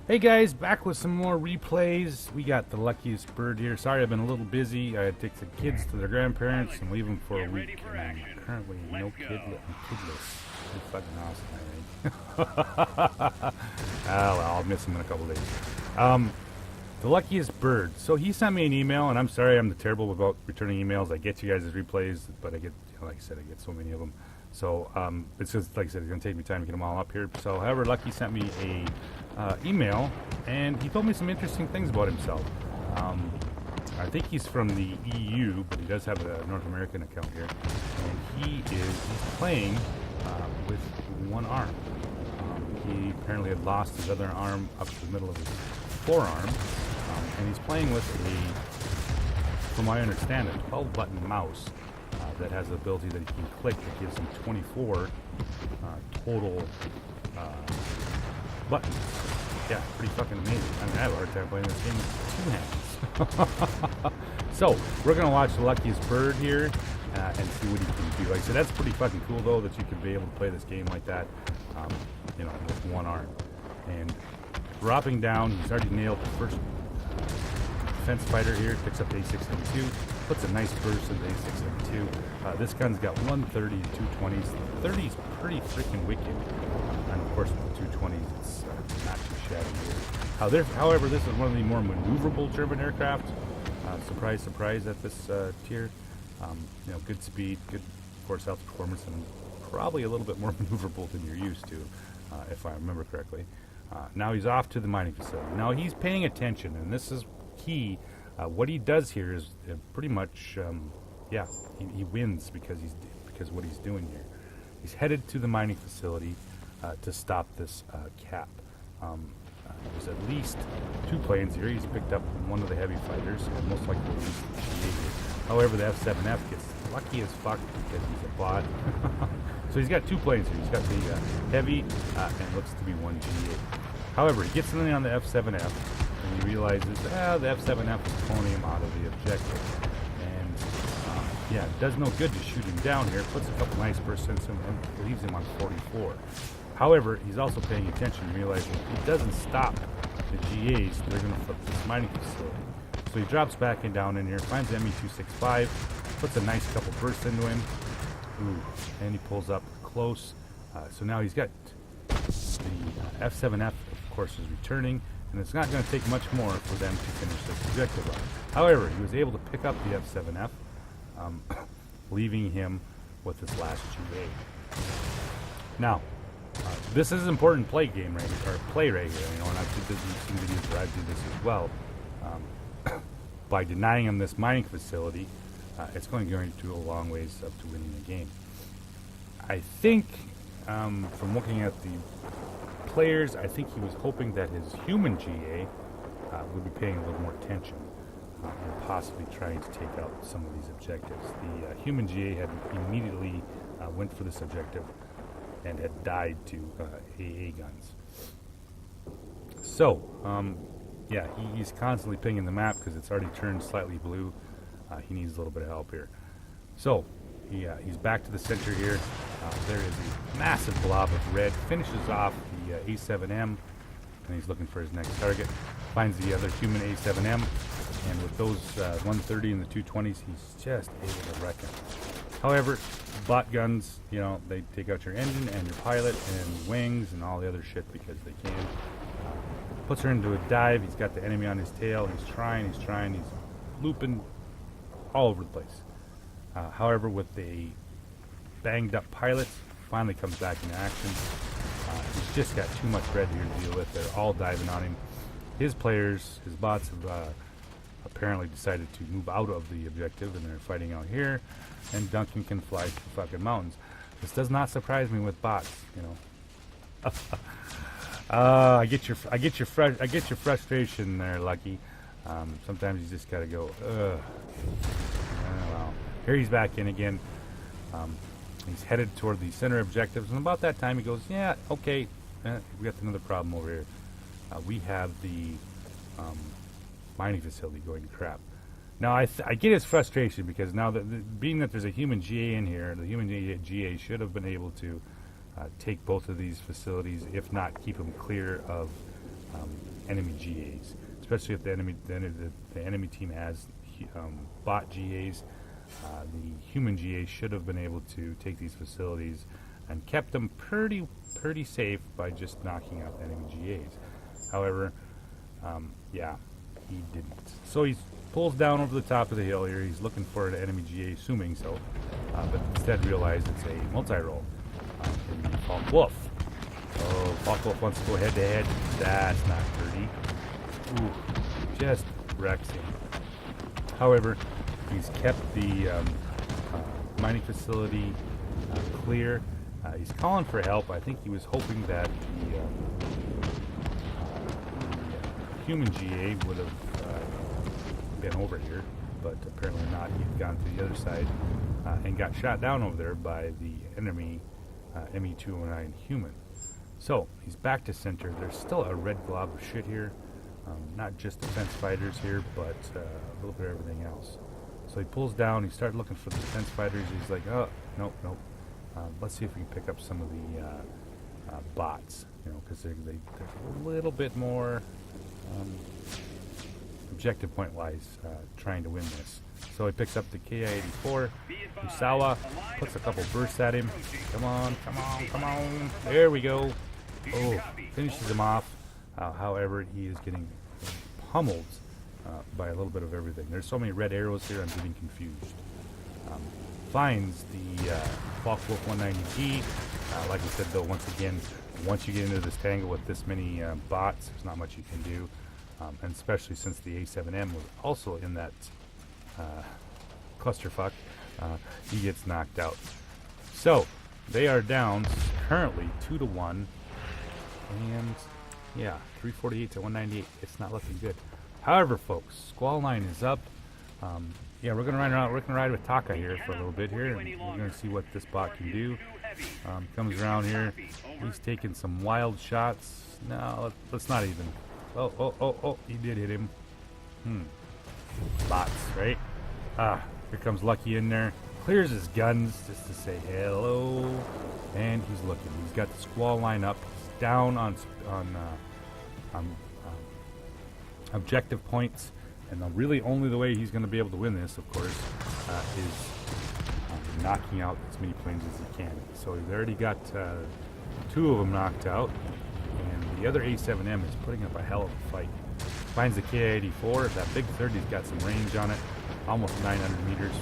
Hey guys, back with some more replays. We got the luckiest bird here. Sorry, I've been a little busy. I had to take the kids to their grandparents and leave them for a week. And I'm currently I'm kidless. It's fucking awesome, I think. Oh well, I'll miss him in a couple days. The luckiest bird. So he sent me an email, and I'm sorry, I'm terrible about returning emails. I get you guys' replays, but I get, like I said, I get so many of them. So it's just, like I said, it's going to take me time to get them all up here. So, however, Lucky sent me a email, and he told me some interesting things about himself. I think he's from the EU, but he does have a North American account here. And he's playing with one arm. He apparently had lost his other arm up to the middle of his forearm, and he's playing with from what I understand, a 12-button mouse that has the ability that he can click that gives him 24 total buttons. Yeah, pretty fucking amazing. I mean, I have a hard time playing this game with 2 hands. So, we're going to watch the luckiest bird here and see what he can do. Like I said, that's pretty fucking cool, though, that you can be able to play this game like that, with one arm. And dropping down, he's already nailed the first defense fighter here, picks up the A672, puts a nice burst in the A672. This gun's got 130 to 220s. The 30's pretty freaking wicked. And of course, with the 220s, it's not too shabby here. However, this is one of the more maneuverable German aircraft. Surprise, surprise at this tier. Good speed, good force out performance, and probably a little bit more maneuverable than you're used to, if I remember correctly. Now he's off to the mining facility. Now he's paying attention, and this is key. What he does here is pretty much, he wins because of what he's doing here. He's headed to the mining facility to stop this cap. There's at least 2 planes here. He's picked up one of the heavy fighters, and most likely the GA. However, the F-7F gets lucky as fuck because he's a bot. So he's got 2 planes here. He's got the heavy, and looks to be one GA. However, he gets something on the F-7F, and he realizes, the F-7F is pulling him out of the objective. And, it does no good to shoot him down here. Puts a couple nice bursts into him and leaves him on 44. However, he's also paying attention and realizing if he doesn't stop the GAs, they're going to flip this mining facility. So he drops back down in here, finds the Me-265, puts a nice couple bursts into him. Ooh, and he pulls up close. So now he's got the F-7F, of course, is returning, and it's not going to take much more for them to finish this objective run. However, he was able to pick up the F-7F, leaving him with this last GA. Now, this is an important play right here, and I've seen videos where I do this as well. By denying him this mining facility, it's going to go a long ways up to winning the game. I think, from looking at the players, I think he was hoping that his human GA would be paying a little more attention and possibly trying to take out some of these objectives. The human GA had immediately went for this objective and had died to AA guns. So, he's constantly pinging the map because it's already turned slightly blue. He needs a little bit of help here. So, he's back to the center here. There is a massive blob of red. Finishes off the A7M, and he's looking for his next target. Finds the other human A7M, and with those 130 and the 220s, he's just able to wreck him. However, bot guns, they take out your engine and your pilot and wings and all the other shit because they can. Puts her into a dive. He's got the enemy on his tail. He's trying. He's looping all over the place. However, with the banged up pilot, finally comes back into action. He's just got too much red here to deal with. They're all diving on him. His players, his bots have apparently decided to move out of the objective, and they're fighting out here. And Duncan can fly to the fucking mountains. This does not surprise me with bots, I get your frustration there, Lucky. Sometimes you just gotta go. Well, here he's back in again. He's headed toward the center objectives, and about that time he goes, "Yeah, okay, we got another problem over here. We have the mining facility going to crap." Now I get his frustration because now being that there's a human GA in here, the human GA should have been able to take both of these facilities, if not keep them clear of enemy GAs, especially if the enemy team has bot GAs. The human GAs should have been able to take these facilities and kept them pretty safe by just knocking out enemy GAs. However, yeah, he didn't. So he pulls down over the top of the hill here. He's looking for an enemy GA, assuming so, but instead realized it's a multi-roll. And Falk Wolf. Oh, Falk Wolf wants to go head-to-head. That's not pretty. Ooh, just wrecks him. However, he's kept the mining facility clear. He's calling for help. I think he was hoping that the human GA would have been over here, but apparently not. He'd gone to the other side and got shot down over there by the enemy Me-209 human. So he's back to center. There's still a red glob of shit here. Not just defense fighters here, but a little bit of everything else. So he pulls down. He started looking for the defense fighters. He's like, oh, nope. Let's see if we can pick up some of the bots, because they're a little bit more objective point-wise trying to win this. So he picks up the KI-84. Usawa puts a couple bursts at him. Come on. There we go. Oh, finishes him off. However, he is getting pummeled by a little bit of everything. There's so many red arrows here, I'm getting confused. Finds the Falk Wolf 190G. Like I said, though, once again, once you get into this tangle with this many bots, there's not much you can do. And especially since the A7M was also in that clusterfuck, he gets knocked out. So, they are down currently 2-1. And, yeah, 348 to 198. It's not looking good. However, folks, Squall 9 is up. Yeah, we're gonna ride with Taka here for a little bit here, and we're gonna see what this bot can do. Comes around here. He's taking some wild shots. No, let's not even. Oh, he did hit him. Bots, right? Here comes Lucky in there. Clears his guns just to say hello. And he's looking. He's got the Squall line up. He's down on objective points. And really only the way he's going to be able to win this, of course, is knocking out as many planes as he can. So he's already got 2 of them knocked out. And the other A7M is putting up a hell of a fight. Finds the K-84. That big 30's got some range on it. Almost 900 meters.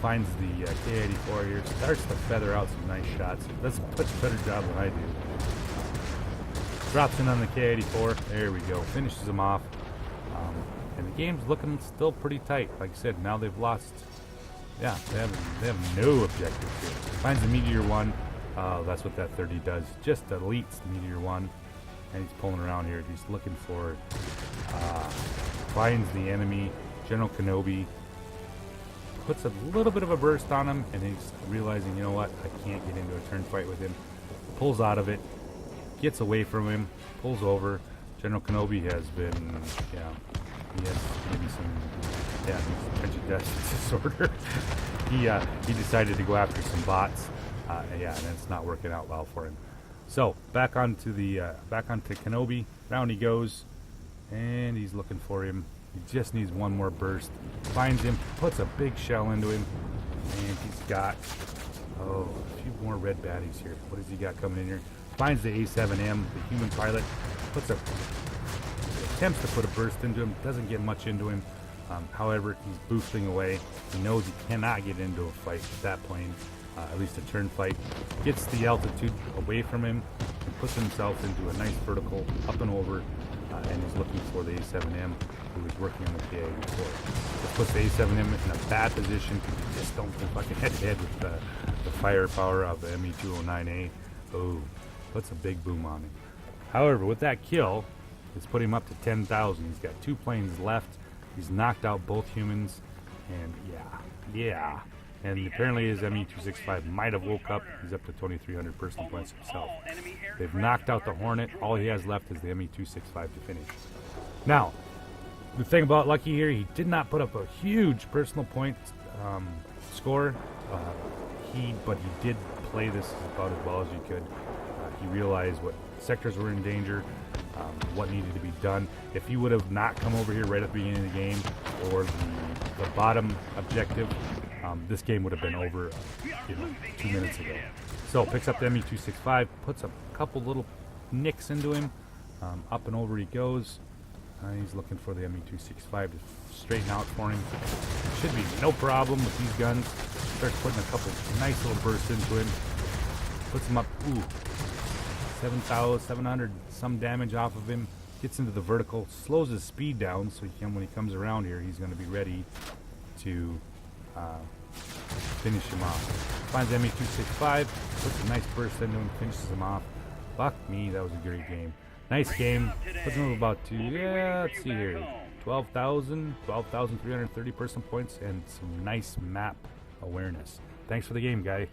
Finds the K-84 here. Starts to feather out some nice shots. Does a much better job than I do. Drops in on the K-84. There we go. Finishes him off. And the game's looking still pretty tight. Like I said, now they've lost. Yeah, they have no objective here. Finds the Meteor 1. That's what that 30 does. Just deletes the Meteor 1. And he's pulling around here. He's looking for. Finds the enemy, General Kenobi. Puts a little bit of a burst on him, and he's realizing, you know what, I can't get into a turn fight with him. Pulls out of it. Gets away from him. Pulls over. General Kenobi has been, he has maybe some, attention deficit disorder. He decided to go after some bots, and it's not working out well for him. So back onto Kenobi. Round he goes, and he's looking for him. He just needs one more burst. Finds him, puts a big shell into him, and he's got a few more red baddies here. What has he got coming in here? Finds the A7M, the human pilot, attempts to put a burst into him, doesn't get much into him. However, he's boosting away. He knows he cannot get into a fight with that plane, at least a turn fight. Gets the altitude away from him and puts himself into a nice vertical up and over, and he's looking for the A7M, who is working on the KA-84. This puts the A7M in a bad position. Just don't go fucking head-to-head with the firepower of the Me-209A. Oh, puts a big boom on him. However, with that kill, it's put him up to 10,000. He's got 2 planes left. He's knocked out both humans, and yeah. And apparently his Me-265 might have woke up. He's up to 2,300 personal points himself. They've knocked out the Hornet. All he has left is the Me-265 to finish. Now, the thing about Lucky here, he did not put up a huge personal point score. But he did play this about as well as he could. He realized what sectors were in danger. what needed to be done. If you would have not come over here right at the beginning of the game, or the bottom objective, this game would have been over, 2 minutes ago. So picks up the Me-265, puts a couple little nicks into him, up and over he goes. He's looking for the Me-265 to straighten out for him. Should be no problem with these guns. Starts putting a couple nice little bursts into him. Puts him up, 700 some damage off of him. Gets into the vertical, slows his speed down, so when he comes around here, he's going to be ready to finish him off. Finds the Me-265, puts a nice burst into him, finishes him off. Fuck me, that was a great game. Nice game. Puts him up about let's see here, 12,330 person points and some nice map awareness. Thanks for the game, guy.